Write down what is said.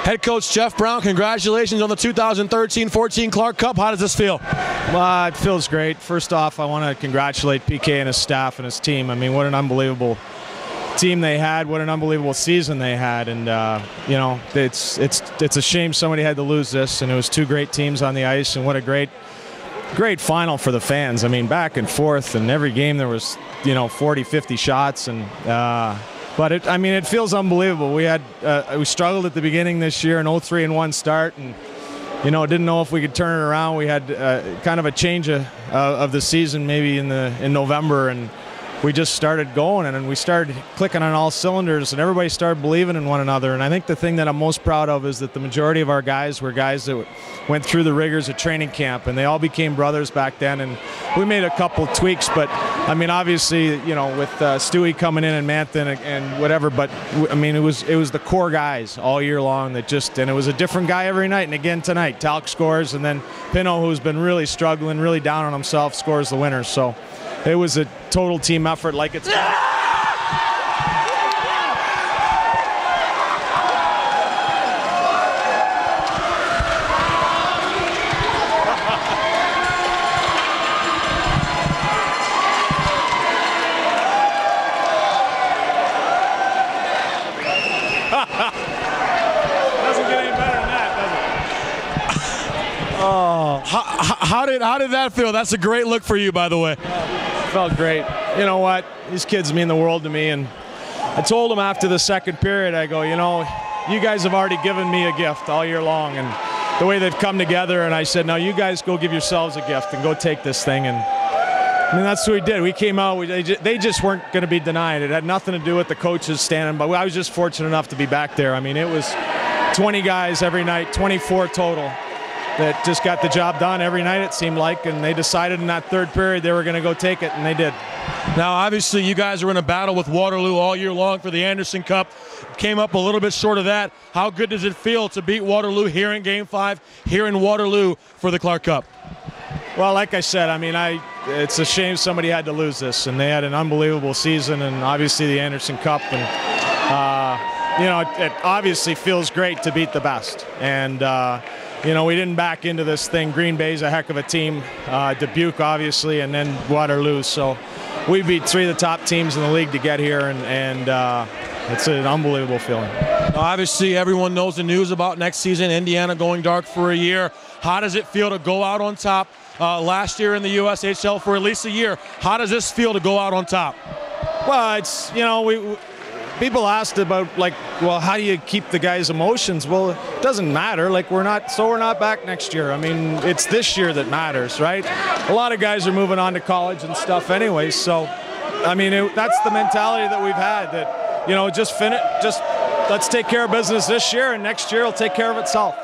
Head coach Jeff Brown, congratulations on the 2013-14 Clark Cup. How does this feel? Well, it feels great. First off, I want to congratulate PK and his staff and his team. I mean, what an unbelievable team they had. What an unbelievable season they had. And you know, it's a shame somebody had to lose this. And it was two great teams on the ice. And what a great final for the fans. I mean, back and forth, and every game there was 40, 50 shots. And but it feels unbelievable. We struggled at the beginning this year, an 0-3-1 start, and didn't know if we could turn it around. We had kind of a change of the season maybe in November, and we just started going, and we started clicking on all cylinders, and everybody started believing in one another. And I think the thing that I'm most proud of is that the majority of our guys were guys that went through the rigors of training camp, and they all became brothers back then. And we made a couple tweaks, but I mean, obviously, with Stewie coming in and Manthan and whatever, but I mean, it was the core guys all year long and it was a different guy every night. And again tonight, Talc scores, and then Pino, who's been really struggling, really down on himself, scores the winner. So it was a total team effort, like it's. Doesn't get any better than that, does it? Oh, how did that feel? That's a great look for you, by the way. Felt great. You know what? These kids mean the world to me, and I told them after the second period, I go, you guys have already given me a gift all year long, and the way they've come together, and I said, now you guys go give yourselves a gift and go take this thing. And I mean, that's what we did. We came out, they just weren't going to be denied. It had nothing to do with the coaches standing, but I was just fortunate enough to be back there. I mean, it was 20 guys every night, 24 total, that just got the job done every night, it seemed like, and they decided in that third period they were going to go take it, and they did. Now, obviously, you guys are in a battle with Waterloo all year long for the Anderson Cup. Came up a little bit short of that. How good does it feel to beat Waterloo here in Game 5, here in Waterloo for the Clark Cup? Well, like I said, I mean, it's a shame somebody had to lose this, and they had an unbelievable season, and obviously the Anderson Cup, and it obviously feels great to beat the best. And we didn't back into this thing. Green Bay's a heck of a team, Dubuque obviously, and then Waterloo. So we beat three of the top teams in the league to get here, and it's an unbelievable feeling. Obviously, everyone knows the news about next season, Indiana going dark for a year. How does it feel to go out on top? Last year in the USHL for at least a year. How does this feel to go out on top? Well, it's, people asked about, well, how do you keep the guys' emotions? Well, it doesn't matter. We're not back next year. I mean, it's this year that matters, right? A lot of guys are moving on to college and stuff anyway. So, I mean, that's the mentality that we've had, that, just let's take care of business this year, and next year will take care of itself.